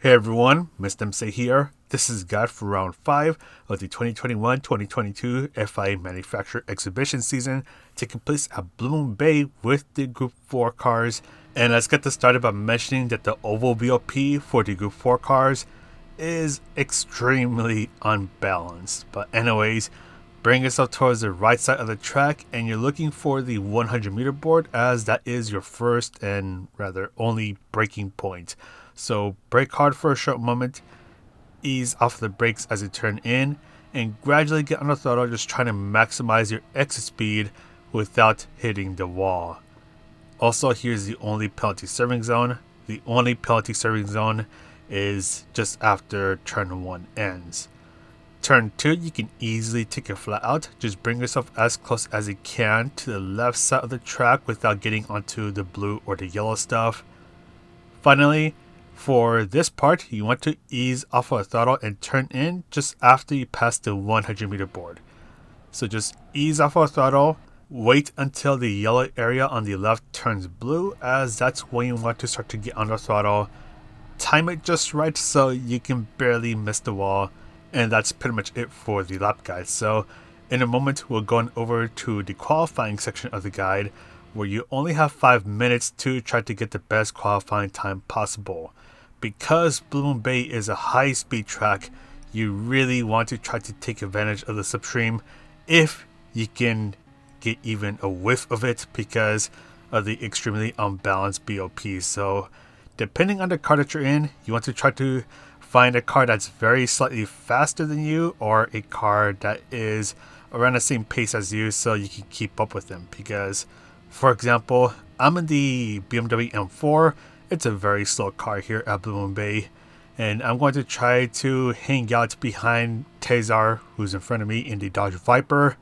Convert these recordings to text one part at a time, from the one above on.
Hey everyone, Mr. MC here. This is Guide for round 5 of the 2021-2022 FIA Manufacturer Exhibition season taking place at Blue Moon Bay with the Group 4 cars. And let's get this started by mentioning that the oval VOP for the Group 4 cars is extremely unbalanced. But anyways, bring yourself towards the right side of the track and you're looking for the 100 meter board as that is your first and rather only braking point. So brake hard for a short moment, ease off the brakes as you turn in, and gradually get on the throttle, just trying to maximize your exit speed without hitting the wall. Also, here's the only penalty serving zone. The only penalty serving zone is just after turn 1 ends. Turn 2, you can easily take it flat out. Just bring yourself as close as you can to the left side of the track without getting onto the blue or the yellow stuff. Finally, for this part, you want to ease off of the throttle and turn in just after you pass the 100 meter board. So just ease off of the throttle, wait until the yellow area on the left turns blue, as that's when you want to start to get on the throttle. Time it just right so you can barely miss the wall, and that's pretty much it for the lap guide. So in a moment, we're going over to the qualifying section of the guide, where you only have 5 minutes to try to get the best qualifying time possible. Because Blue Moon Bay is a high-speed track, you really want to try to take advantage of the slipstream if you can get even a whiff of it because of the extremely unbalanced BOP. So depending on the car that you're in, you want to try to find a car that's very slightly faster than you or a car that is around the same pace as you so you can keep up with them. Because, for example, I'm in the BMW M4. It's a very slow car here at Blue Moon Bay, and I'm going to try to hang out behind Tezar, who's in front of me in the Dodge Viper,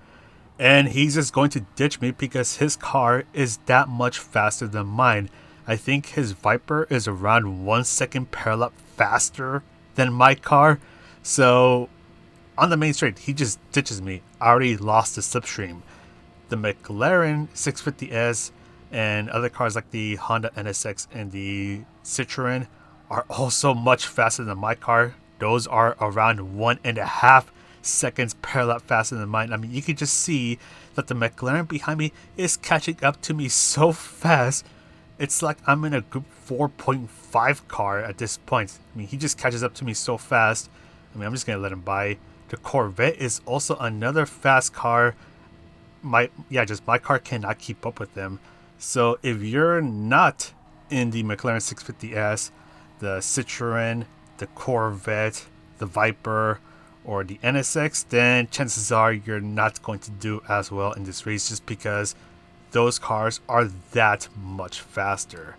and he's just going to ditch me because his car is that much faster than mine. I think his Viper is around 1 second per lap faster than my car, so on the main straight, he just ditches me. I already lost the slipstream. The McLaren 650S and other cars like the Honda NSX and the Citroen are also much faster than my car. Those are around 1.5 seconds per lap faster than mine. I mean, you can just see that the McLaren behind me is catching up to me so fast. It's like I'm in a Group 4.5 car at this point. I mean, he just catches up to me so fast. I mean, I'm just going to let him by. The Corvette is also another fast car. My car cannot keep up with them. So if you're not in the McLaren 650S, the Citroen, the Corvette, the Viper, or the NSX, then chances are you're not going to do as well in this race just because those cars are that much faster.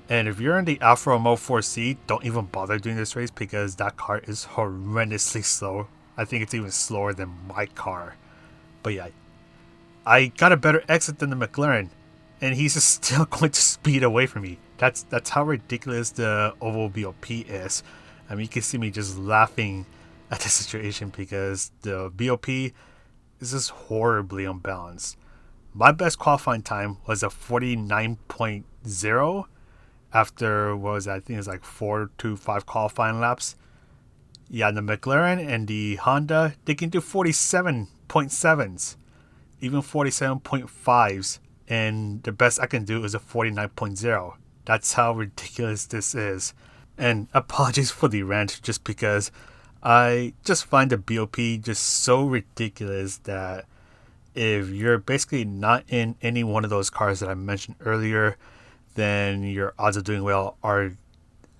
And if you're in the Alfa Romeo 4C, don't even bother doing this race because that car is horrendously slow. I think it's even slower than my car. But yeah, I got a better exit than the McLaren, and he's just still going to speed away from me. That's how ridiculous the oval BOP is. I mean, you can see me just laughing at the situation because the BOP is just horribly unbalanced. My best qualifying time was a 49.0 after, what was that? I think it was like 4 to 5 qualifying laps. Yeah, the McLaren and the Honda, they can do 47.7s, even 47.5s. And the best I can do is a 49.0. That's how ridiculous this is. And apologies for the rant, just because I just find the BOP just so ridiculous that if you're basically not in any one of those cars that I mentioned earlier, then your odds of doing well are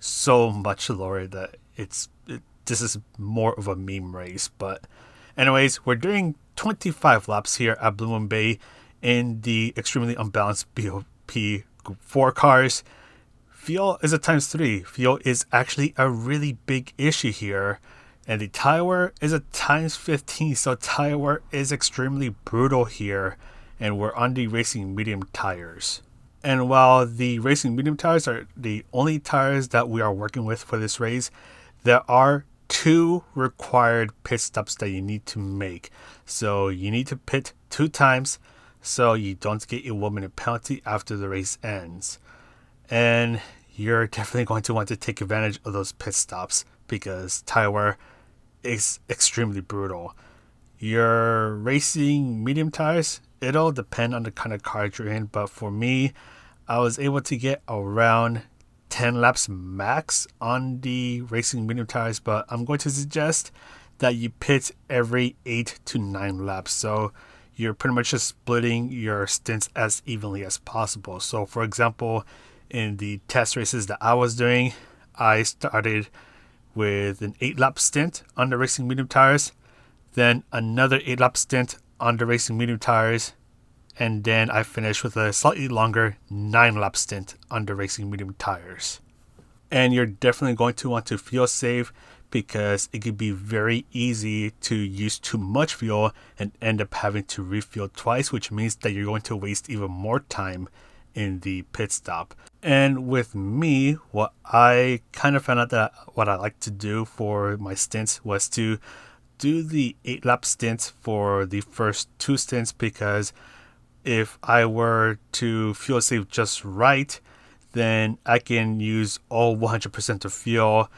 so much lower that this is more of a meme race. But anyways, we're doing 25 laps here at Blue Moon Bay in the extremely unbalanced BOP Group 4 cars. Fuel is a ×3. Fuel is actually a really big issue here. And the tire wear is a ×15. So tire wear is extremely brutal here. And we're on the racing medium tires. And while the racing medium tires are the only tires that we are working with for this race, there are 2 required pit stops that you need to make. So you need to pit 2 times so you don't get a 1-minute penalty after the race ends. And you're definitely going to want to take advantage of those pit stops because tire wear is extremely brutal. Your racing medium tires, it'll depend on the kind of car you're in, but for me, I was able to get around 10 laps max on the racing medium tires, but I'm going to suggest that you pit every 8 to 9 laps. So you're pretty much just splitting your stints as evenly as possible. So for example, in the test races that I was doing, I started with an 8-lap stint on the racing medium tires, then another 8-lap stint on the racing medium tires, and then I finished with a slightly longer 9-lap stint on the racing medium tires. And you're definitely going to want to fuel save because it could be very easy to use too much fuel and end up having to refuel twice, which means that you're going to waste even more time in the pit stop. And with me, what I kind of found out that what I like to do for my stints was to do the 8-lap stints for the first 2 stints, because if I were to fuel save just right, then I can use all 100% of fuel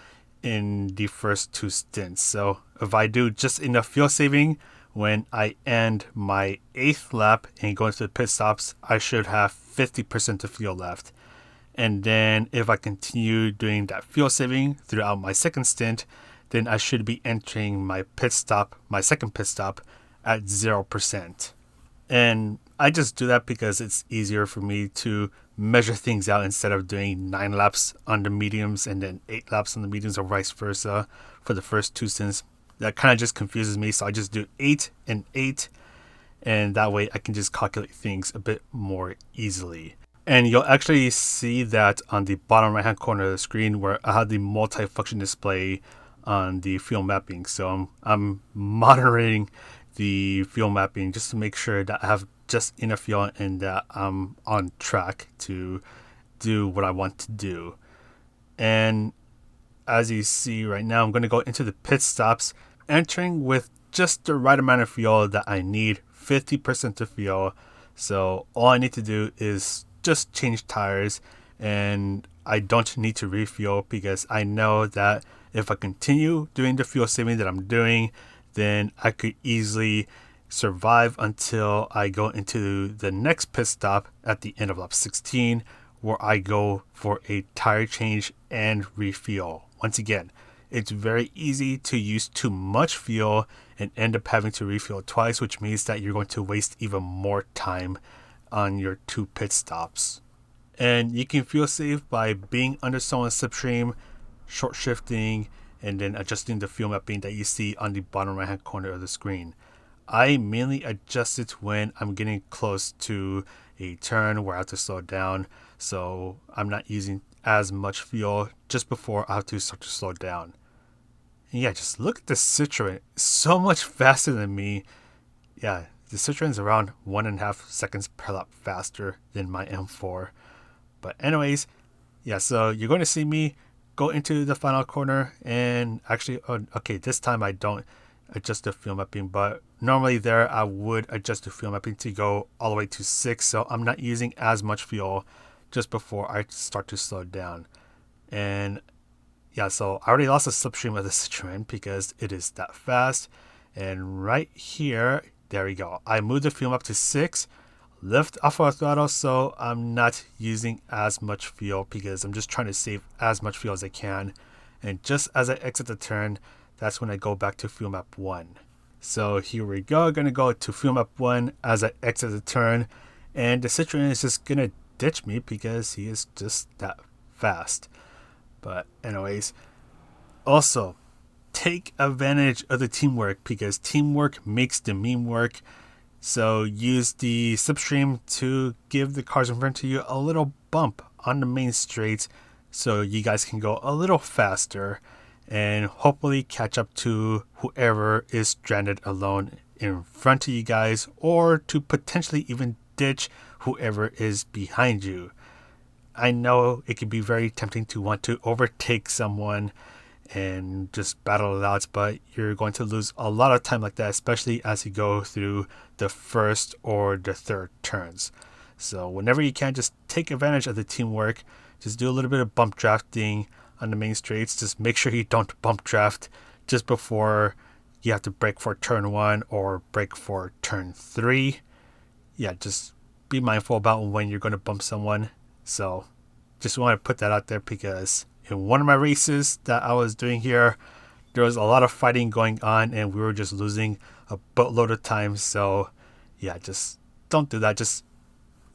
in the first 2 stints. So if I do just enough fuel saving when I end my 8th lap and go into the pit stops, I should have 50% of fuel left. And then if I continue doing that fuel saving throughout my second stint, then I should be entering my second pit stop at 0%. And I just do that because it's easier for me to measure things out instead of doing 9 laps on the mediums and then 8 laps on the mediums or vice versa for the first 2 stints. That kind of just confuses me, so I just do 8 and 8, and that way I can just calculate things a bit more easily. And you'll actually see that on the bottom right hand corner of the screen where I have the multi-function display on the fuel mapping. So I'm monitoring the fuel mapping just to make sure that I have just enough fuel and that I'm on track to do what I want to do. And as you see right now, I'm going to go into the pit stops, entering with just the right amount of fuel that I need, 50% of fuel. So all I need to do is just change tires, and I don't need to refuel because I know that if I continue doing the fuel saving that I'm doing, then I could easily survive until I go into the next pit stop at the end of lap 16, where I go for a tire change and refuel. Once again, it's very easy to use too much fuel and end up having to refuel twice, which means that you're going to waste even more time on your 2 pit stops. And you can fuel save by being under someone's slipstream, short shifting, and then adjusting the fuel mapping that you see on the bottom right hand corner of the screen. I mainly adjust it when I'm getting close to a turn where I have to slow down, so I'm not using as much fuel just before I have to start to slow down. And yeah, just look at the Citroen. It's so much faster than me. Yeah, the Citroen's around 1.5 seconds per lap faster than my M4. But anyways, yeah, so you're going to see me go into the final corner, and actually, okay, this time I don't adjust the fuel mapping, but normally there I would adjust the fuel mapping to go all the way to 6, so I'm not using as much fuel just before I start to slow down. And yeah, so I already lost the slipstream of the Citroen because it is that fast. And right here, there we go. I moved the fuel up to 6, lift off of throttle, so I'm not using as much fuel because I'm just trying to save as much fuel as I can. And just as I exit the turn, that's when I go back to fuel map 1. So here we go. Going to go to fuel map 1 as I exit the turn, and the Citroen is just going to ditch me because he is just that fast. But anyways, also take advantage of the teamwork because teamwork makes the meme work. So use the slipstream to give the cars in front of you a little bump on the main straight so you guys can go a little faster and hopefully catch up to whoever is stranded alone in front of you guys, or to potentially even ditch whoever is behind you. I know it can be very tempting to want to overtake someone and just battle it out, but you're going to lose a lot of time like that, especially as you go through the first or the third turns. So whenever you can, just take advantage of the teamwork. Just do a little bit of bump drafting on the main straights. Just make sure you don't bump draft just before you have to brake for turn 1 or brake for turn 3. Yeah, just be mindful about when you're going to bump someone. So just want to put that out there, because in one of my races that I was doing here, there was a lot of fighting going on and we were just losing a boatload of time. So yeah, just don't do that. Just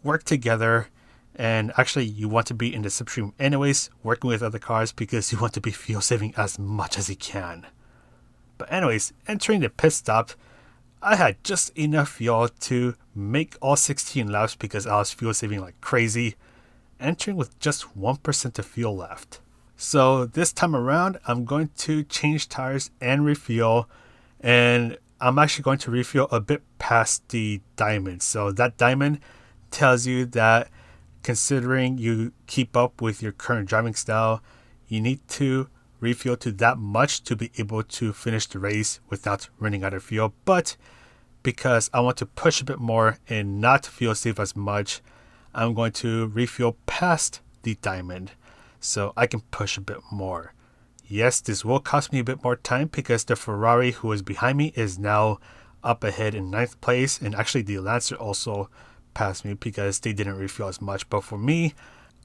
work together. And actually, you want to be in the slipstream anyways, working with other cars, because you want to be fuel saving as much as you can. But anyways, entering the pit stop, I had just enough fuel to make all 16 laps because I was fuel saving like crazy, entering with just 1% of fuel left. So this time around, I'm going to change tires and refuel, and I'm actually going to refuel a bit past the diamond. So that diamond tells you that considering you keep up with your current driving style, you need to refuel to that much to be able to finish the race without running out of fuel. But because I want to push a bit more and not fuel save as much, I'm going to refuel past the diamond so I can push a bit more. Yes, this will cost me a bit more time because the Ferrari who is behind me is now up ahead in 9th place, and actually the Lancer also passed me because they didn't refuel as much. But for me,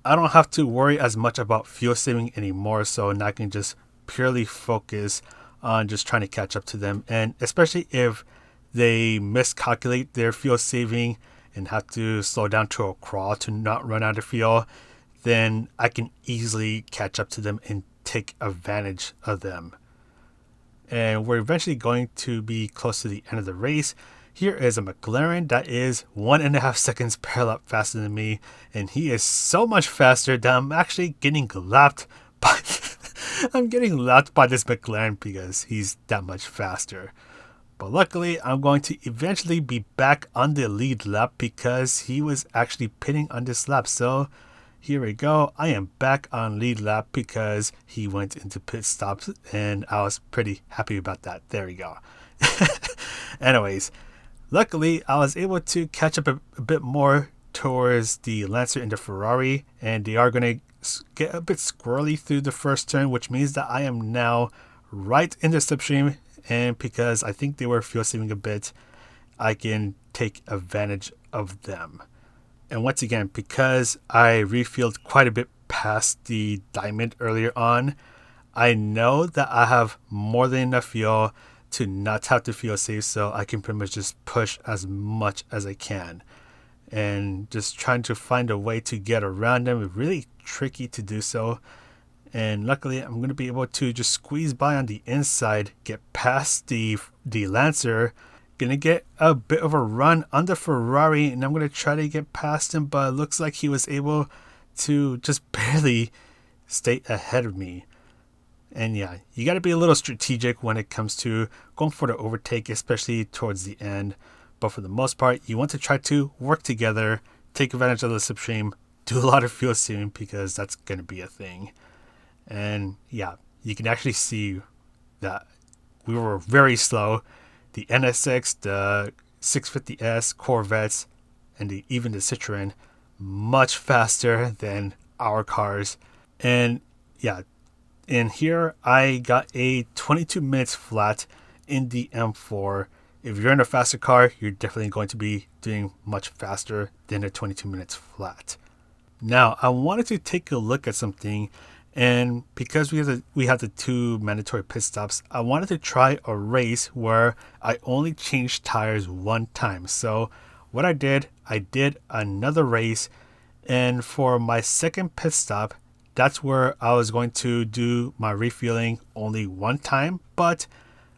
I don't have to worry as much about fuel saving anymore, so now I can just purely focus on just trying to catch up to them. And especially if they miscalculate their fuel saving and have to slow down to a crawl to not run out of fuel, then I can easily catch up to them and take advantage of them. And we're eventually going to be close to the end of the race. Here is a McLaren that is 1.5 seconds per lap faster than me, and he is so much faster that I'm actually getting lapped by this McLaren because he's that much faster. But luckily, I'm going to eventually be back on the lead lap because he was actually pitting on this lap. So here we go. I am back on lead lap because he went into pit stops, and I was pretty happy about that. There we go. Anyways, luckily, I was able to catch up a bit more towards the Lancer and the Ferrari, and they are going to get a bit squirrely through the first turn, which means that I am now right in the slipstream, and because I think they were fuel saving a bit, I can take advantage of them. And once again, because I refueled quite a bit past the diamond earlier on, I know that I have more than enough fuel to not have to fuel save, so I can pretty much just push as much as I can. And just trying to find a way to get around them is really tricky to do so. And luckily, I'm going to be able to just squeeze by on the inside, get past the Lancer, gonna get a bit of a run on the Ferrari, and I'm going to try to get past him, but it looks like he was able to just barely stay ahead of me. And yeah, you got to be a little strategic when it comes to going for the overtake, especially towards the end. But for the most part, you want to try to work together, take advantage of the slipstream, do a lot of fuel saving because that's going to be a thing. And yeah, you can actually see that we were very slow. The NSX, the 650S, Corvettes, and even the Citroen, much faster than our cars. And yeah, in here, I got a 22 minutes flat in the M4. If you're in a faster car, you're definitely going to be doing much faster than a 22 minutes flat. Now, I wanted to take a look at something, and because we have the 2 mandatory pit stops, I wanted to try a race where I only changed tires one time. So what I did another race, and for my second pit stop, that's where I was going to do my refueling only one time, but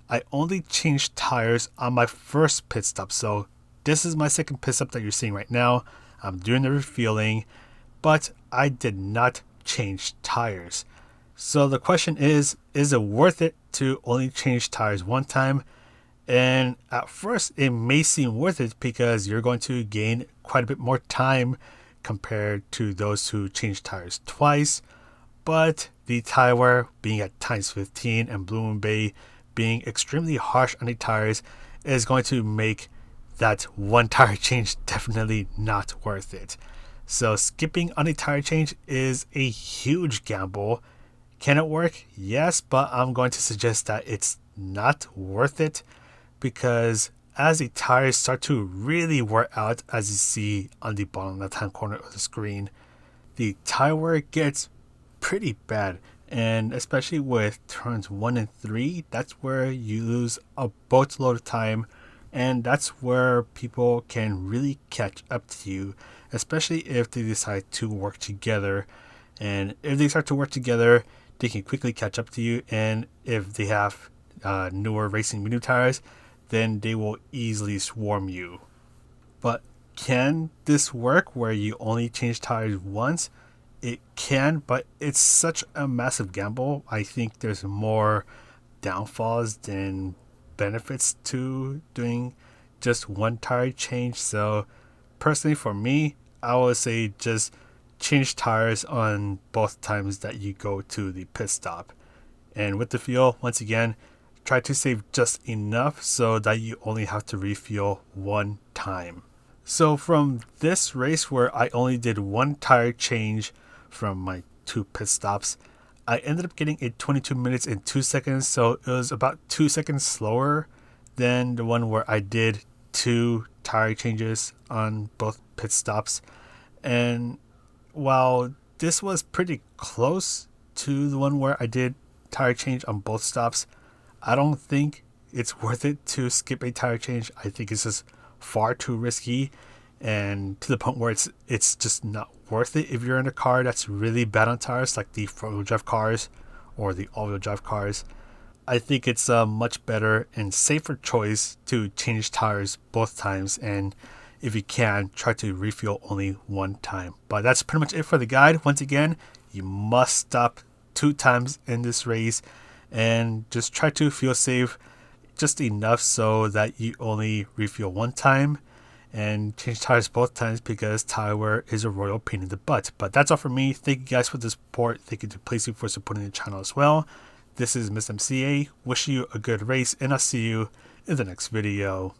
I only changed tires on my first pit stop. So this is my second pit stop that you're seeing right now. I'm doing the refueling, but I did not change tires. So the question is it worth it to only change tires one time? And at first, it may seem worth it because you're going to gain quite a bit more time compared to those who change tires twice. But the tire wear being at times 15 and Blue Moon Bay being extremely harsh on the tires is going to make that one tire change definitely not worth it. So skipping on a tire change is a huge gamble. Can it work? Yes, but I'm going to suggest that it's not worth it, because as the tires start to really wear out, as you see on the bottom left hand corner of the screen, the tire wear gets pretty bad. And especially with turns 1 and 3, that's where you lose a boatload of time, and that's where people can really catch up to you, especially if they decide to work together. And if they start to work together, they can quickly catch up to you, and if they have newer racing medium tires, then they will easily swarm you. But can this work where you only change tires once? It can, but it's such a massive gamble. I think there's more downfalls than benefits to doing just one tire change. So personally for me, I would say just change tires on both times that you go to the pit stop. And with the fuel, once again, try to save just enough so that you only have to refuel one time. So from this race where I only did one tire change from my 2 pit stops, I ended up getting a 22 minutes and 2 seconds. So it was about 2 seconds slower than the one where I did 2 tire changes on both pit stops. And while this was pretty close to the one where I did tire change on both stops, I don't think it's worth it to skip a tire change. I think it's just far too risky, and to the point where it's just not worth it if you're in a car that's really bad on tires, like the front-wheel drive cars or the all-wheel drive cars. I think it's a much better and safer choice to change tires both times, and if you can, try to refuel only one time. But that's pretty much it for the guide. Once again, you must stop 2 times in this race, and just try to fuel save just enough so that you only refuel one time, and change tires both times, because tire wear is a royal pain in the butt. But that's all for me. Thank you guys for the support. Thank you to Playseat for supporting the channel as well. This is Miss MCA. Wish you a good race, and I'll see you in the next video.